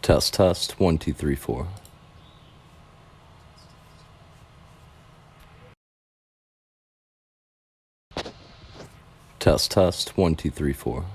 Test, test, 1, 2, 3, 4. Test, test, 1, 2, 3, 4.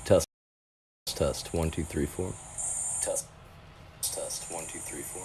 Test, test, 1, 2, 3, 4. Test, test, 1, 2, 3, 4.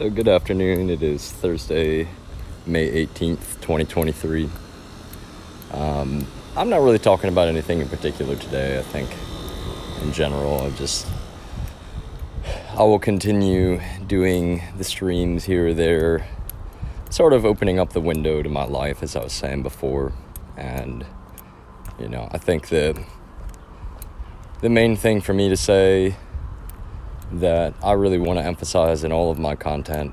So good afternoon. It is Thursday, May 18th, 2023. I'm not really talking about anything in particular today. I think in general, I will continue doing the streams here or there, sort of opening up the window to my life, as I was saying before. And, I think the main thing for me to say that I really want to emphasize in all of my content,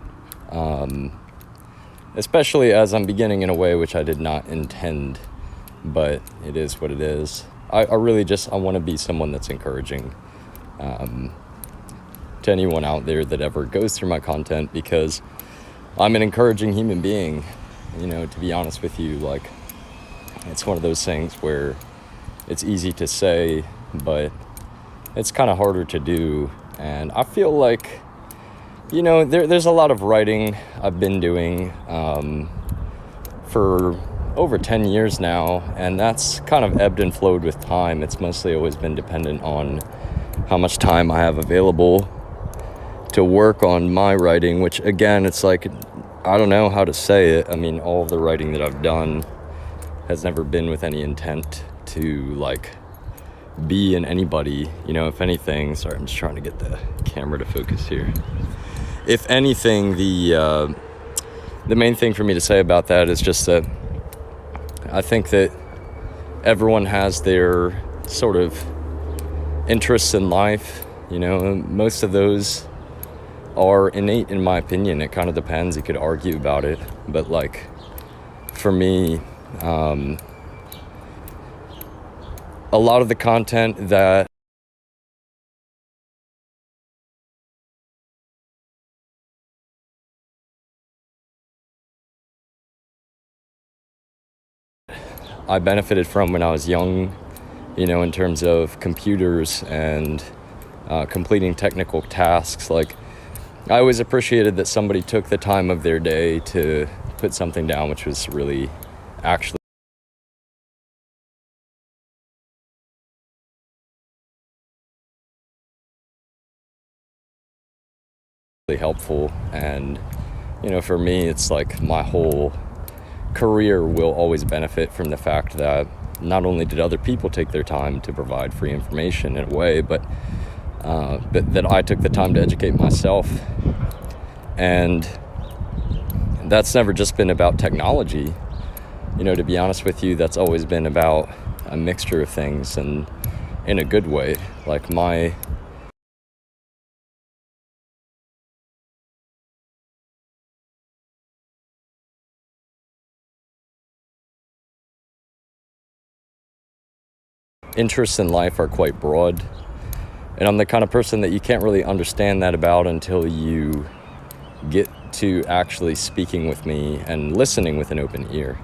especially as I'm beginning in a way which I did not intend, but it is what it is. I really just, I want to be someone that's encouraging to anyone out there that ever goes through my content, because I'm an encouraging human being. To be honest with you, like, it's one of those things where it's easy to say, but it's kind of harder to do. And I feel like, there's a lot of writing I've been doing for over 10 years now, and that's kind of ebbed and flowed with time. It's mostly always been dependent on how much time I have available to work on my writing, which, again, it's like, I don't know how to say it. I mean, all of the writing that I've done has never been with any intent to, like, be in anybody. If anything, sorry, I'm just trying to get the camera to focus here. If anything, the main thing for me to say about that is just that I think that everyone has their sort of interests in life. Most of those are innate, in my opinion. It kind of depends. You could argue about it, but, like, for me, a lot of the content that I benefited from when I was young, in terms of computers and completing technical tasks. Like, I always appreciated that somebody took the time of their day to put something down, which was really actually really helpful. And, for me, it's like my whole career will always benefit from the fact that not only did other people take their time to provide free information in a way, but that I took the time to educate myself. And that's never just been about technology. To be honest with you, that's always been about a mixture of things, and in a good way. Like, my interests in life are quite broad, and I'm the kind of person that you can't really understand that about until you get to actually speaking with me and listening with an open ear.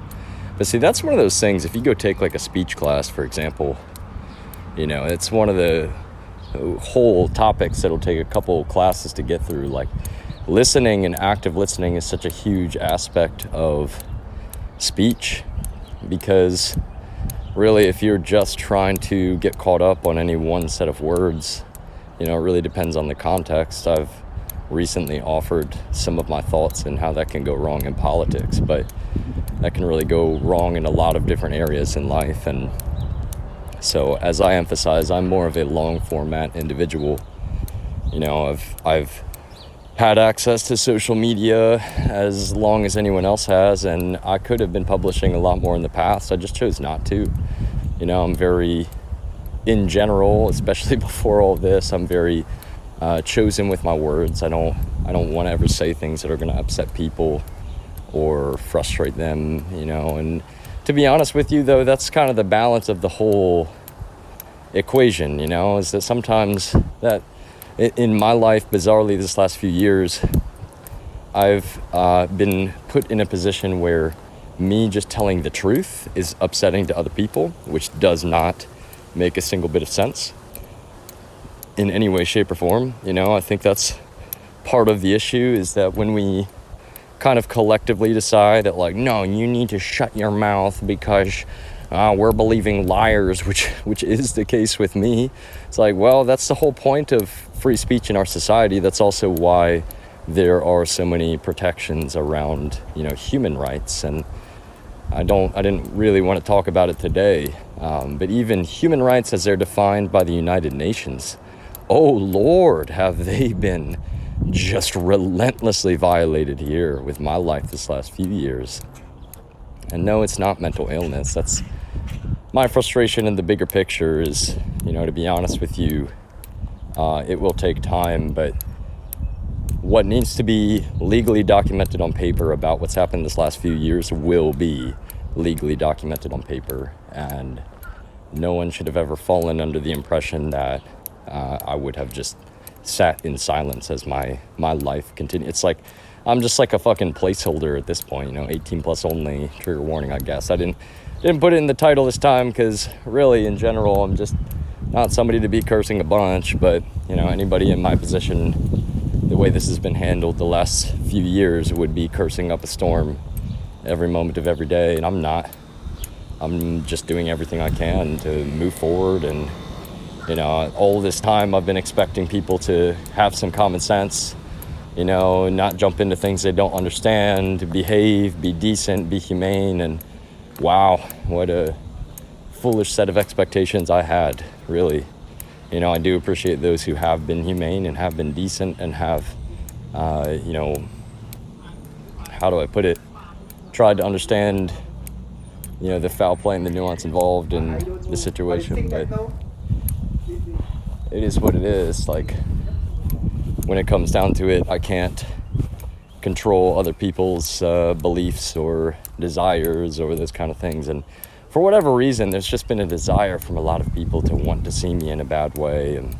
But see, that's one of those things. If you go take, like, a speech class, for example, it's one of the whole topics that'll take a couple classes to get through. Like, listening and active listening is such a huge aspect of speech, because really, if you're just trying to get caught up on any one set of words, it really depends on the context. I've recently offered some of my thoughts and how that can go wrong in politics, but that can really go wrong in a lot of different areas in life. And so, as I emphasize, I'm more of a long format individual. I've had access to social media as long as anyone else has, and I could have been publishing a lot more in the past. I just chose not to. I'm very, in general, especially before all this, I'm very chosen with my words. I don't want to ever say things that are going to upset people or frustrate them, and to be honest with you, though, that's kind of the balance of the whole equation, is that sometimes that in my life, bizarrely, this last few years, I've been put in a position where me just telling the truth is upsetting to other people, which does not make a single bit of sense in any way, shape, or form. I think that's part of the issue, is that when we kind of collectively decide that, like, no, you need to shut your mouth because we're believing liars, which is the case with me. It's like, well, that's the whole point of free speech in our society. That's also why there are so many protections around, human rights. And I didn't really want to talk about it today, but even human rights as they're defined by the United Nations, oh Lord, have they been just relentlessly violated here with my life this last few years. And no, it's not mental illness. That's my frustration in the bigger picture is, to be honest with you, it will take time, but what needs to be legally documented on paper about what's happened this last few years will be legally documented on paper. And no one should have ever fallen under the impression that I would have just sat in silence as my life continued. It's like I'm just like a fucking placeholder at this point, 18 plus only, trigger warning, I guess. I didn't put it in the title this time because really, in general, I'm just not somebody to be cursing a bunch, but, anybody in my position, the way this has been handled the last few years would be cursing up a storm every moment of every day, and I'm not. I'm just doing everything I can to move forward, and, all this time I've been expecting people to have some common sense, not jump into things they don't understand, to behave, be decent, be humane, and wow, what a foolish set of expectations I had, really. I do appreciate those who have been humane and have been decent and have, how do I put it, tried to understand, the foul play and the nuance involved in the situation, but it is what it is. Like, when it comes down to it, I can't control other people's beliefs or desires or those kind of things, and for whatever reason, there's just been a desire from a lot of people to want to see me in a bad way. And,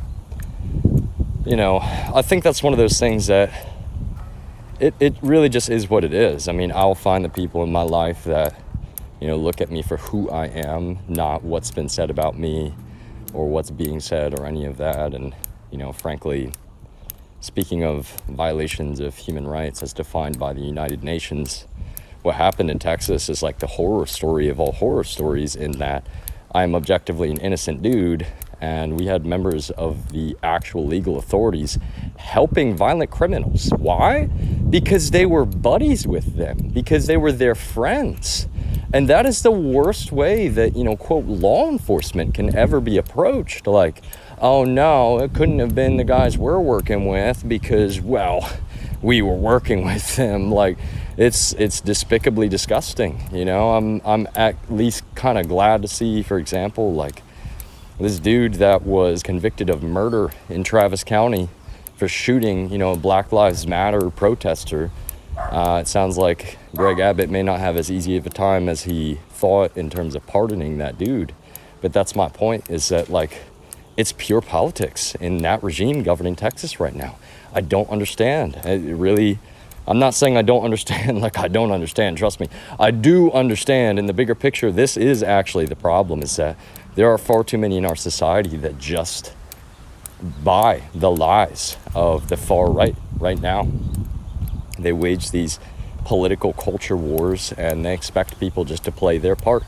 I think that's one of those things that it really just is what it is. I mean, I'll find the people in my life that, look at me for who I am, not what's been said about me or what's being said or any of that. And, frankly, speaking of violations of human rights as defined by the United Nations, what happened in Texas is like the horror story of all horror stories, in that I'm objectively an innocent dude, and we had members of the actual legal authorities helping violent criminals. Why? Because they were buddies with them, because they were their friends. And that is the worst way that, quote, law enforcement can ever be approached. Like, oh no, it couldn't have been the guys we're working with because, well, we were working with them. Like, it's despicably disgusting. I'm at least kind of glad to see, for example, like this dude that was convicted of murder in Travis County for shooting, a Black Lives Matter protester. It sounds like Greg Abbott may not have as easy of a time as he thought in terms of pardoning that dude. But that's my point, is that, like, it's pure politics in that regime governing Texas right now. I don't understand. I'm not saying I don't understand, like I don't understand, trust me. I do understand in the bigger picture. This is actually the problem, is that there are far too many in our society that just buy the lies of the far right now. They wage these political culture wars, and they expect people just to play their part,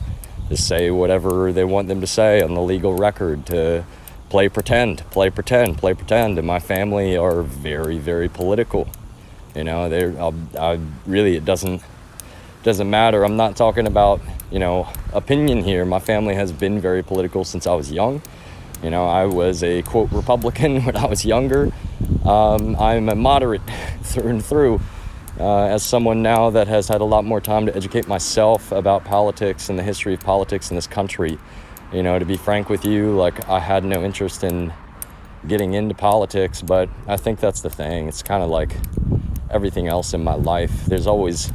to say whatever they want them to say on the legal record, to play pretend. And my family are very, very political. It doesn't matter. I'm not talking about, opinion here. My family has been very political since I was young. I was a, quote, Republican when I was younger. I'm a moderate through and through. As someone now that has had a lot more time to educate myself about politics and the history of politics in this country, to be frank with you, like, I had no interest in getting into politics, but I think that's the thing. It's kind of like everything else in my life. There's always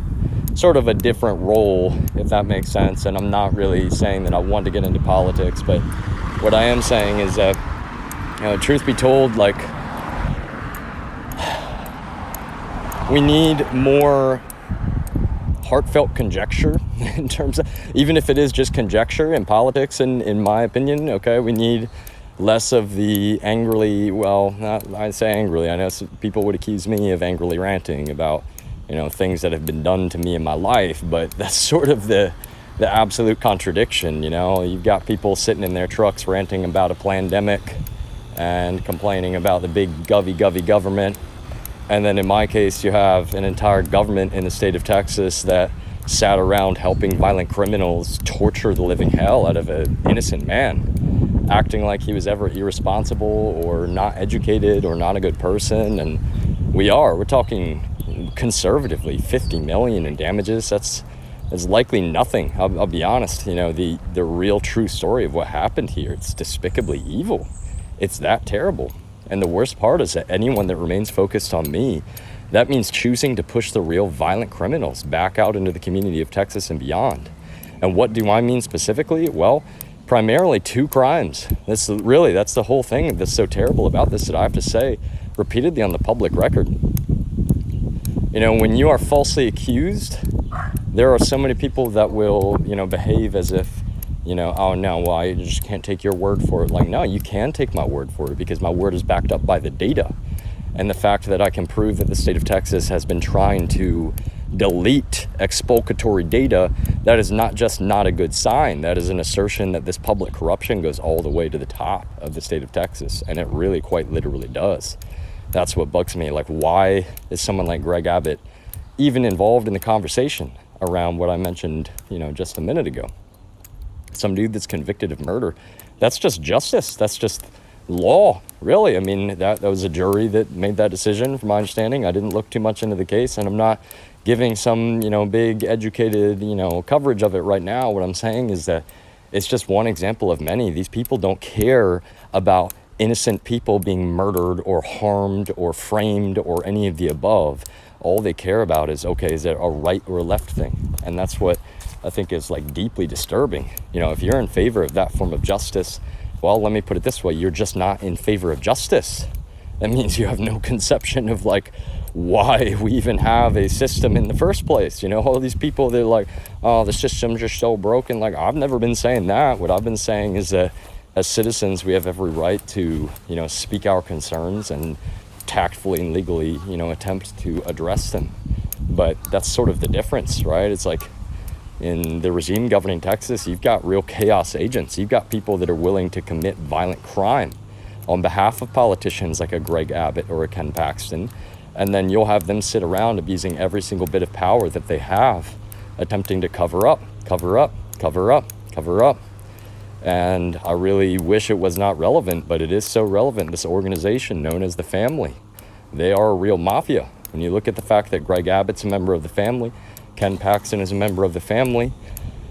sort of a different role, if that makes sense. And I'm not really saying that I want to get into politics, but what I am saying is that, truth be told, like, we need more heartfelt conjecture in terms of, even if it is just conjecture in politics, and in my opinion, okay, we need less of the angrily, I say angrily, I know people would accuse me of angrily ranting about, things that have been done to me in my life, but that's sort of the absolute contradiction. You've got people sitting in their trucks ranting about a pandemic and complaining about the big govy government. And then in my case, you have an entire government in the state of Texas that sat around helping violent criminals torture the living hell out of an innocent man, acting like he was ever irresponsible or not educated or not a good person. And we're talking conservatively 50 million in damages. That's likely nothing. I'll be honest. The real true story of what happened here, it's despicably evil. It's that terrible. And the worst part is that anyone that remains focused on me, that means choosing to push the real violent criminals back out into the community of Texas and beyond. And what do I mean specifically? Well, primarily two crimes. That's the whole thing that's so terrible about this, that I have to say repeatedly on the public record. You know, when you are falsely accused, there are so many people that will, you know, behave as if, you know, oh no, well, I just can't take your word for it. Like, no, you can take my word for it, because my word is backed up by the data. And the fact that I can prove that the state of Texas has been trying to delete expulcatory data, that is not just not a good sign. That is an assertion that this public corruption goes all the way to the top of the state of Texas. And it really quite literally does. That's what bugs me. Like, why is someone like Greg Abbott even involved in the conversation around what I mentioned, you know, just a minute ago? Some dude that's convicted of murder. That's just justice. That's just law, really. I mean, that was a jury that made that decision, from my understanding. I didn't look too much into the case, and I'm not giving some, you know, big educated, you know, coverage of it right now. What I'm saying is that it's just one example of many. These people don't care about innocent people being murdered or harmed or framed or any of the above. All they care about is, okay, is it a right or a left thing? And that's what I think is like deeply disturbing. You know, if you're in favor of that form of justice, well, let me put it this way, you're just not in favor of justice. That means you have no conception of like why we even have a system in the first place. You know, all these people, they're like, oh, the system's just so broken. Like, I've never been saying that. What I've been saying is that as citizens, we have every right to, you know, speak our concerns and tactfully and legally, you know, attempt to address them. But that's sort of the difference, right? It's like in the regime governing Texas, you've got real chaos agents. You've got people that are willing to commit violent crime on behalf of politicians like a Greg Abbott or a Ken Paxton. And then you'll have them sit around abusing every single bit of power that they have, attempting to cover up. And I really wish it was not relevant, but it is so relevant. This organization known as the Family, they are a real mafia. When you look at the fact that Greg Abbott's a member of the Family, Ken Paxton is a member of the Family,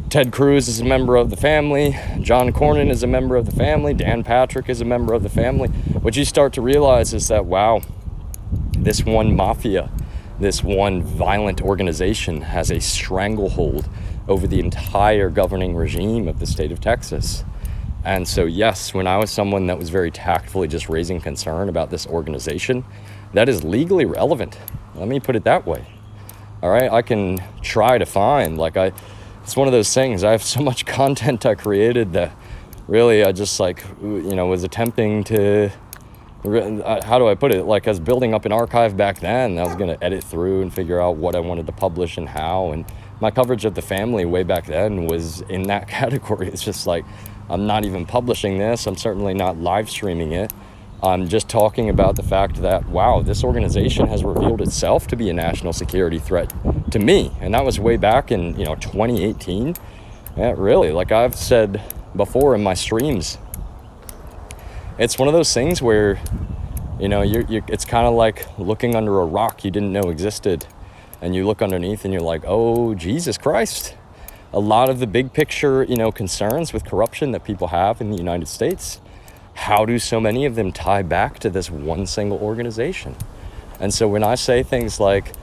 Ted Cruz is a member of the Family, John Cornyn is a member of the Family, Dan Patrick is a member of the Family, what you start to realize is that, wow, this one mafia, this one violent organization has a stranglehold over the entire governing regime of the state of Texas. And so, yes, when I was someone that was very tactfully just raising concern about this organization, that is legally relevant. Let me put it that way. All right, I can try to find, it's one of those things. I have so much content I created that really I just was attempting to, how do I put it? Like, I was building up an archive back then. I was going to edit through and figure out what I wanted to publish and how. And my coverage of the Family way back then was in that category. It's just like, I'm not even publishing this. I'm certainly not live streaming it. I'm just talking about the fact that, wow, this organization has revealed itself to be a national security threat to me. And that was way back in, 2018. Yeah, really, like I've said before in my streams, it's one of those things where, it's kind of like looking under a rock you didn't know existed. And you look underneath and you're like, oh, Jesus Christ. A lot of the big picture, concerns with corruption that people have in the United States, how do so many of them tie back to this one single organization? And so when I say things like,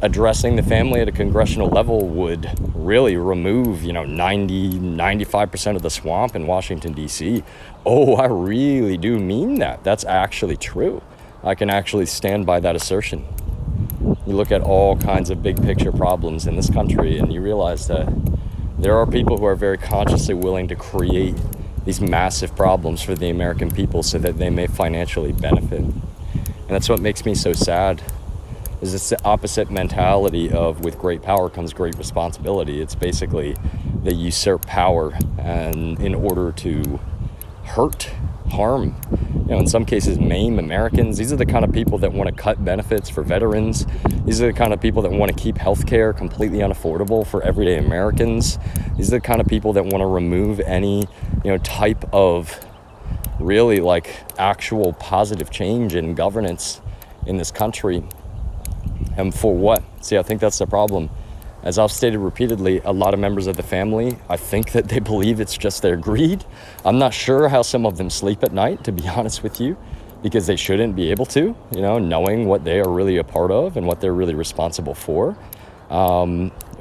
addressing the Family at a congressional level would really remove, 95% of the swamp in Washington, D.C. Oh, I really do mean that. That's actually true. I can actually stand by that assertion. You look at all kinds of big picture problems in this country and you realize that there are people who are very consciously willing to create these massive problems for the American people so that they may financially benefit. And that's what makes me so sad, is it's the opposite mentality of with great power comes great responsibility. It's basically they usurp power and in order to harm, in some cases maim Americans. These are the kind of people that want to cut benefits for veterans. These are the kind of people that want to keep healthcare completely unaffordable for everyday Americans. These are the kind of people that want to remove any, type of really actual positive change in governance in this country. And for what? See, I think that's the problem. As I've stated repeatedly, a lot of members of the Family, I think that they believe it's just their greed. I'm not sure how some of them sleep at night, to be honest with you, because they shouldn't be able to, knowing what they are really a part of and what they're really responsible for.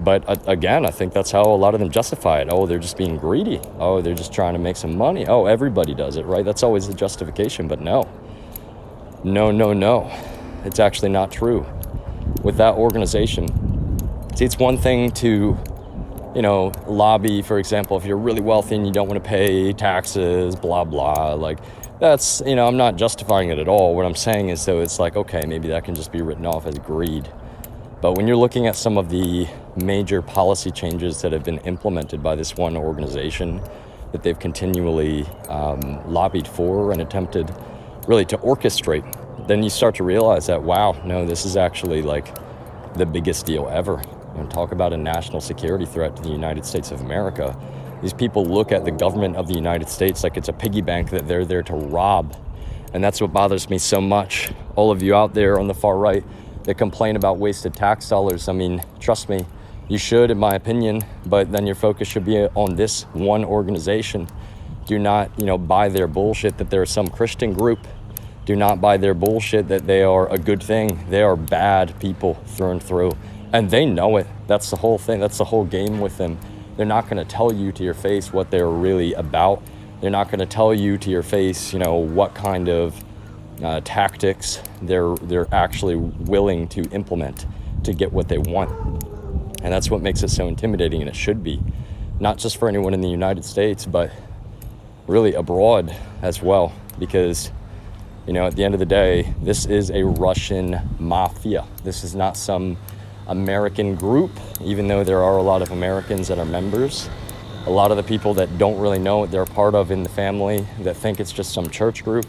But again, I think that's how a lot of them justify it. Oh, they're just being greedy. Oh, they're just trying to make some money. Oh, everybody does it, right? That's always the justification. But no. It's actually not true. With that organization, see, it's one thing to, lobby, for example, if you're really wealthy and you don't want to pay taxes, blah, blah. Like, that's, I'm not justifying it at all. What I'm saying is, though, it's like, okay, maybe that can just be written off as greed. But when you're looking at some of the major policy changes that have been implemented by this one organization that they've continually lobbied for and attempted really to orchestrate, then you start to realize that, wow, no, this is actually like the biggest deal ever. Talk about a national security threat to the United States of America. These people look at the government of the United States like it's a piggy bank that they're there to rob. And that's what bothers me so much. All of you out there on the far right that complain about wasted tax dollars, I mean, trust me, you should, in my opinion, but then your focus should be on this one organization. Do not, buy their bullshit that they're some Christian group. Do not buy their bullshit that they are a good thing. They are bad people through and through. And they know it. That's the whole thing. That's the whole game with them. They're not going to tell you to your face what they're really about. They're not going to tell you to your face, what kind of tactics they're actually willing to implement to get what they want. And that's what makes it so intimidating, and it should be. Not just for anyone in the United States, but really abroad as well. Because, at the end of the day, this is a Russian mafia. This is not some American group, even though there are a lot of Americans that are members. A lot of the people that don't really know what they're a part of in the family, that think it's just some church group,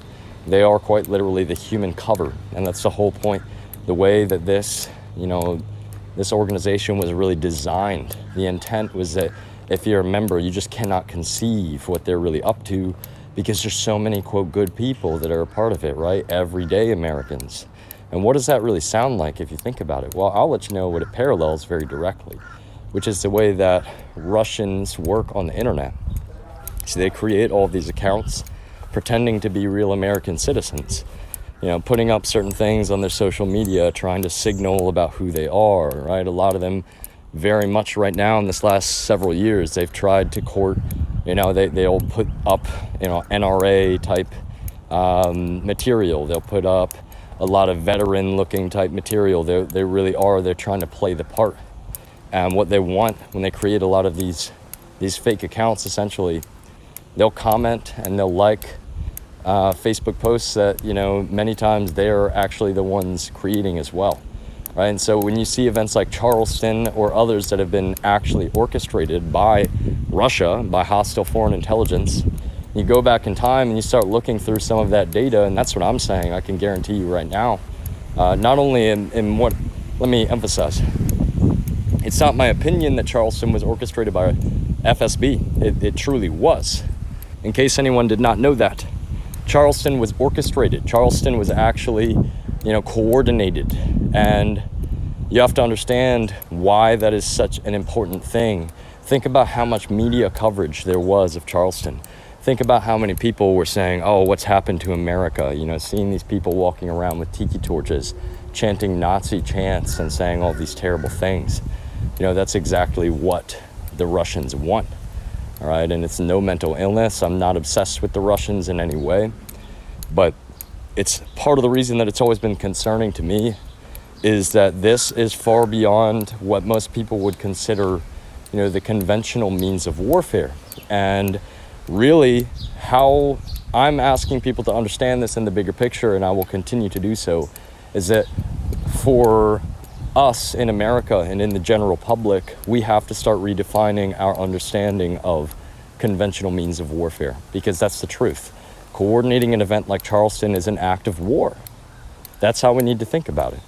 they are quite literally the human cover. And that's the whole point. The way that this organization was really designed, the intent was that if you're a member, you just cannot conceive what they're really up to, because there's so many, quote, good people that are a part of it, right? Everyday Americans. And what does that really sound like if you think about it? Well, I'll let you know what it parallels very directly, which is the way that Russians work on the internet. So they create all of these accounts pretending to be real American citizens, putting up certain things on their social media, trying to signal about who they are, right? A lot of them very much right now in this last several years, they've tried to court, they'll put up, NRA type material. They'll put up a lot of veteran looking type material. They really are. They're trying to play the part. And what they want when they create a lot of these fake accounts, essentially, they'll comment and they'll like Facebook posts that, many times they're actually the ones creating as well. Right? And so when you see events like Charleston or others that have been actually orchestrated by Russia, by hostile foreign intelligence, you go back in time and you start looking through some of that data, and that's what I'm saying. I can guarantee you right now, not only in what, let me emphasize, it's not my opinion that Charleston was orchestrated by FSB. It truly was. In case anyone did not know that, Charleston was orchestrated. Charleston was actually, coordinated. And you have to understand why that is such an important thing. Think about how much media coverage there was of Charleston. Think about how many people were saying, oh, what's happened to America? Seeing these people walking around with tiki torches, chanting Nazi chants and saying all these terrible things. That's exactly what the Russians want. All right, and it's no mental illness. I'm not obsessed with the Russians in any way, but it's part of the reason that it's always been concerning to me is that this is far beyond what most people would consider, the conventional means of warfare. And really, how I'm asking people to understand this in the bigger picture, and I will continue to do so, is that for us in America and in the general public, we have to start redefining our understanding of conventional means of warfare, because that's the truth. Coordinating an event like Charleston is an act of war. That's how we need to think about it.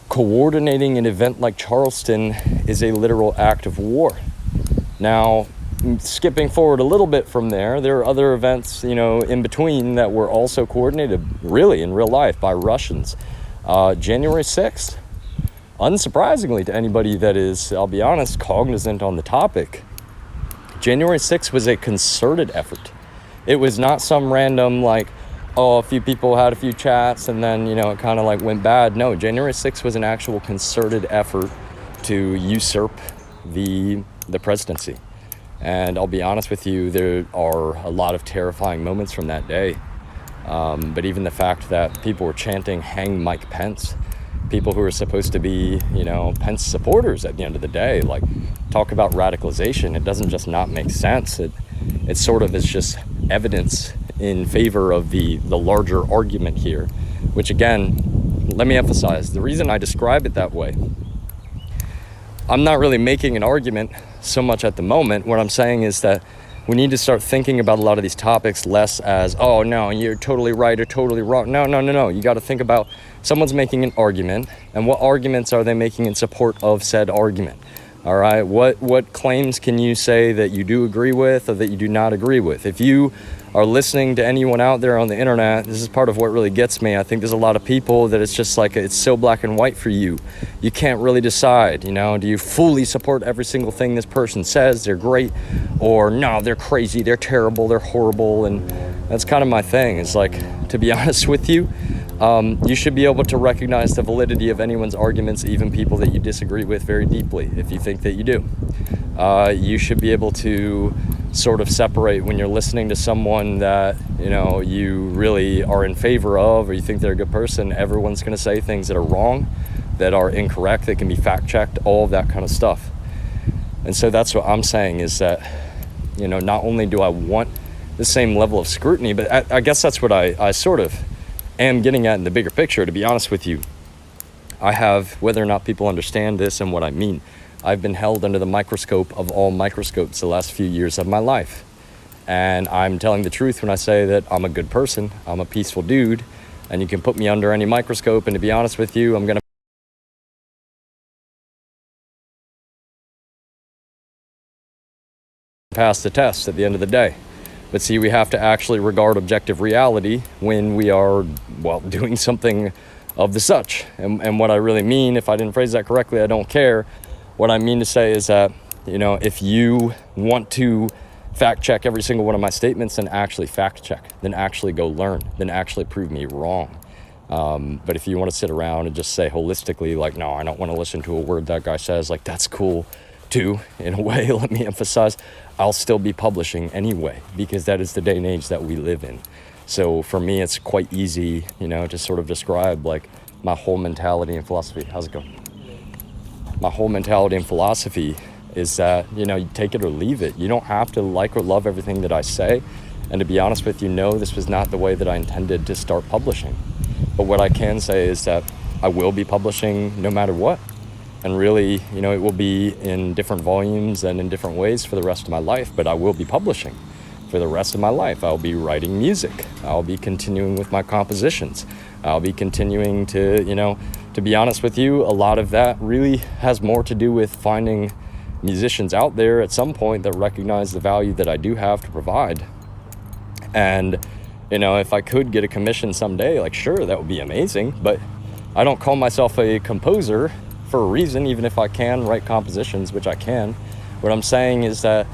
Coordinating an event like Charleston is a literal act of war. Now, skipping forward a little bit from there are other events, in between that were also coordinated, really, in real life by Russians. January 6th, unsurprisingly to anybody that is, I'll be honest, cognizant on the topic, January 6th was a concerted effort. It was not some random, a few people had a few chats and then, it kind of went bad. No, January 6th was an actual concerted effort to usurp the presidency. And I'll be honest with you, there are a lot of terrifying moments from that day. But even the fact that people were chanting, "Hang Mike Pence," people who are supposed to be, Pence supporters at the end of the day, like, talk about radicalization. It doesn't just not make sense. It sort of is just evidence in favor of the larger argument here, which, again, let me emphasize, the reason I describe it that way, I'm not really making an argument so much at the moment. What I'm saying is that we need to start thinking about a lot of these topics less as, oh, no, you're totally right or totally wrong. No. You got to think about someone's making an argument, and what arguments are they making in support of said argument? All right, what claims can you say that you do agree with or that you do not agree with? If you are listening to anyone out there on the internet, this is part of what really gets me. I think there's a lot of people that it's just like, it's so black and white for you. You can't really decide, do you fully support every single thing this person says, they're great, or no, they're crazy, they're terrible, they're horrible. And that's kind of my thing. It's like, to be honest with you, you should be able to recognize the validity of anyone's arguments, even people that you disagree with very deeply, if you think that you do. You should be able to sort of separate when you're listening to someone that, you really are in favor of, or you think they're a good person. Everyone's going to say things that are wrong, that are incorrect, that can be fact-checked, all of that kind of stuff. And so that's what I'm saying is that, not only do I want the same level of scrutiny, but I guess that's what I sort of am getting at in the bigger picture. To be honest with you, I have, whether or not people understand this and what I mean, I've been held under the microscope of all microscopes the last few years of my life. And I'm telling the truth when I say that I'm a good person, I'm a peaceful dude, and you can put me under any microscope, and to be honest with you, I'm going to pass the test at the end of the day. But see, we have to actually regard objective reality when we are, doing something of the such. And what I really mean, if I didn't phrase that correctly, I don't care. What I mean to say is that, if you want to fact check every single one of my statements, then actually fact check, then actually go learn, then actually prove me wrong. But if you want to sit around and just say holistically, like, no, I don't want to listen to a word that guy says, like, that's cool too, in a way. Let me emphasize, I'll still be publishing anyway, because that is the day and age that we live in. So for me, it's quite easy, to sort of describe like my whole mentality and philosophy. How's it going? My whole mentality and philosophy is that, you take it or leave it. You don't have to like or love everything that I say. And to be honest with you, no, this was not the way that I intended to start publishing. But what I can say is that I will be publishing no matter what. And really, it will be in different volumes and in different ways for the rest of my life, but I will be publishing for the rest of my life. I'll be writing music. I'll be continuing with my compositions. I'll be continuing to be honest with you, a lot of that really has more to do with finding musicians out there at some point that recognize the value that I do have to provide. And, if I could get a commission someday, like, sure, that would be amazing, but I don't call myself a composer for a reason, even if I can write compositions, which I can. What I'm saying is that,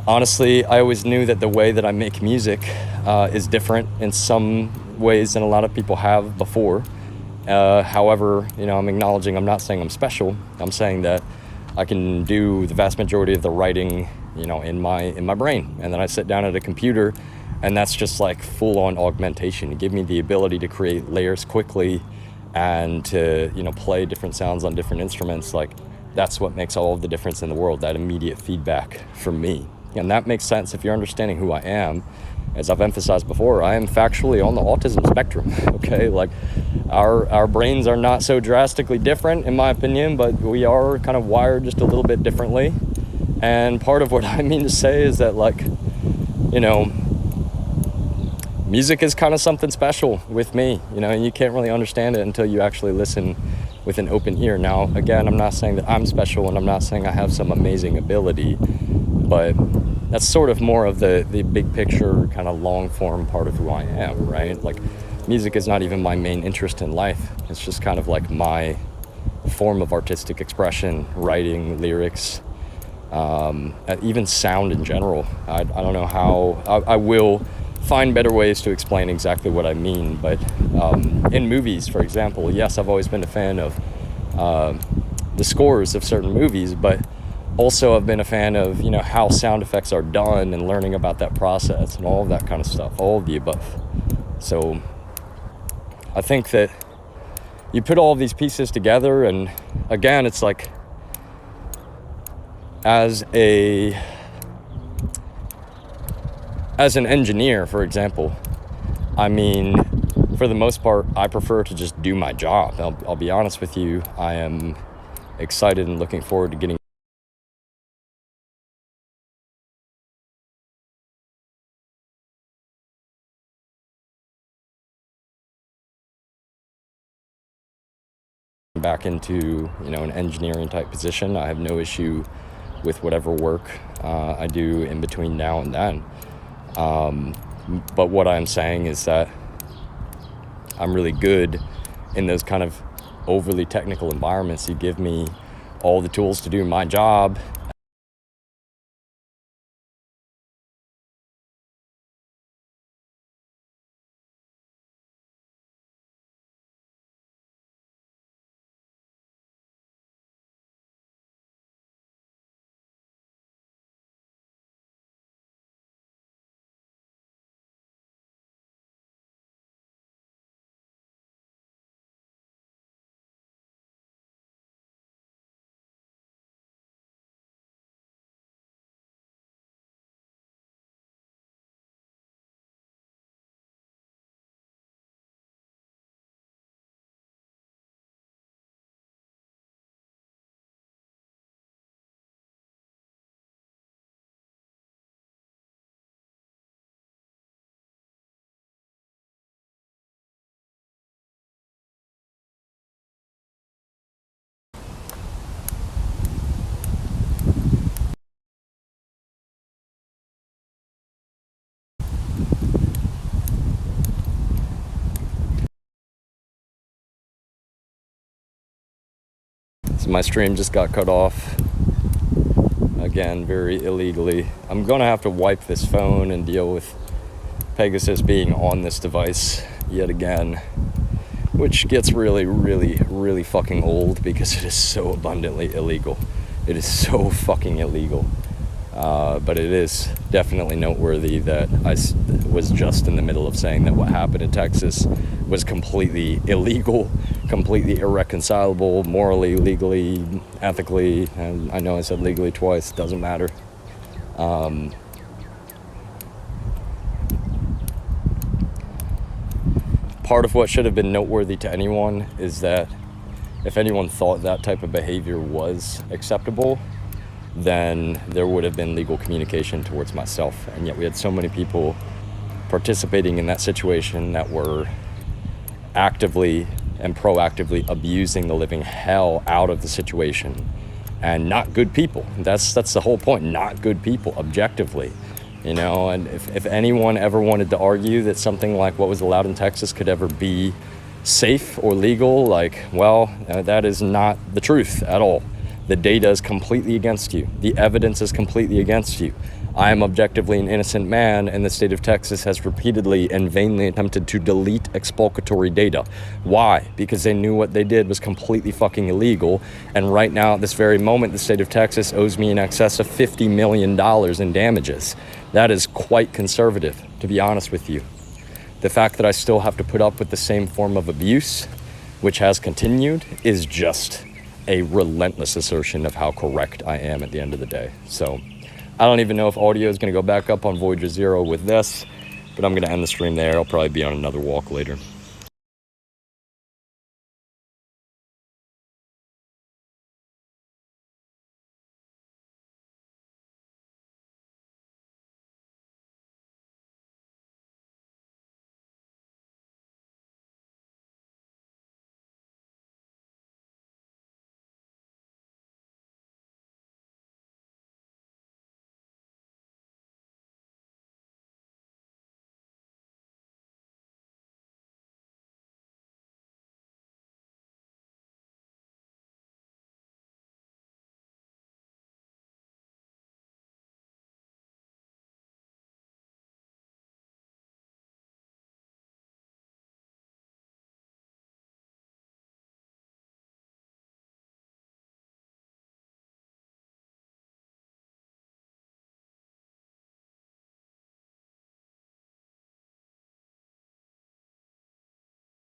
honestly, I always knew that the way that I make music is different in some ways than a lot of people have before. However, I'm acknowledging, I'm not saying I'm special. I'm saying that I can do the vast majority of the writing, in my brain. And then I sit down at a computer, and that's just like full-on augmentation. It gives me the ability to create layers quickly and to, play different sounds on different instruments. Like, that's what makes all of the difference in the world, that immediate feedback from me. And that makes sense if you're understanding who I am. As I've emphasized before, I am factually on the autism spectrum, okay? Like, our brains are not so drastically different, in my opinion, but we are kind of wired just a little bit differently. And part of what I mean to say is that, like, music is kind of something special with me, and you can't really understand it until you actually listen with an open ear. Now, again, I'm not saying that I'm special, and I'm not saying I have some amazing ability, but that's sort of more of the big picture, kind of long form part of who I am, right? Like, music is not even my main interest in life. It's just kind of like my form of artistic expression, writing, lyrics, even sound in general. I don't know how, I will find better ways to explain exactly what I mean, but in movies, for example, yes, I've always been a fan of the scores of certain movies, but also I've been a fan of, how sound effects are done and learning about that process and all of that kind of stuff, all of the above. So I think that you put all of these pieces together, and again, it's like, as an engineer, for example, for the most part, I prefer to just do my job. I'll be honest with you. I am excited and looking forward to getting back into, an engineering type position. I have no issue with whatever work I do in between now and then. But what I'm saying is that I'm really good in those kind of overly technical environments. You give me all the tools to do my job. So my stream just got cut off. Again, very illegally. I'm gonna have to wipe this phone and deal with Pegasus being on this device yet again, which gets really, really, really fucking old because it is so abundantly illegal. It is so fucking illegal. But it is definitely noteworthy that I was just in the middle of saying that what happened in Texas was completely illegal, completely irreconcilable, morally, legally, ethically, and I know I said legally twice, doesn't matter. Part of what should have been noteworthy to anyone is that if anyone thought that type of behavior was acceptable, then there would have been legal communication towards myself. And yet we had so many people participating in that situation that were actively and proactively abusing the living hell out of the situation, and not good people. That's the whole point. Not good people, objectively. And if anyone ever wanted to argue that something like what was allowed in Texas could ever be safe or legal, that is not the truth at all. The data is completely against you. The evidence is completely against you. I am objectively an innocent man, and the state of Texas has repeatedly and vainly attempted to delete exculpatory data. Why? Because they knew what they did was completely fucking illegal, and right now, at this very moment, the state of Texas owes me in excess of $50 million in damages. That is quite conservative, to be honest with you. The fact that I still have to put up with the same form of abuse, which has continued, is just a relentless assertion of how correct I am at the end of the day. So I don't even know if audio is going to go back up on Voyager Zero with this, but I'm going to end the stream there. I'll probably be on another walk later.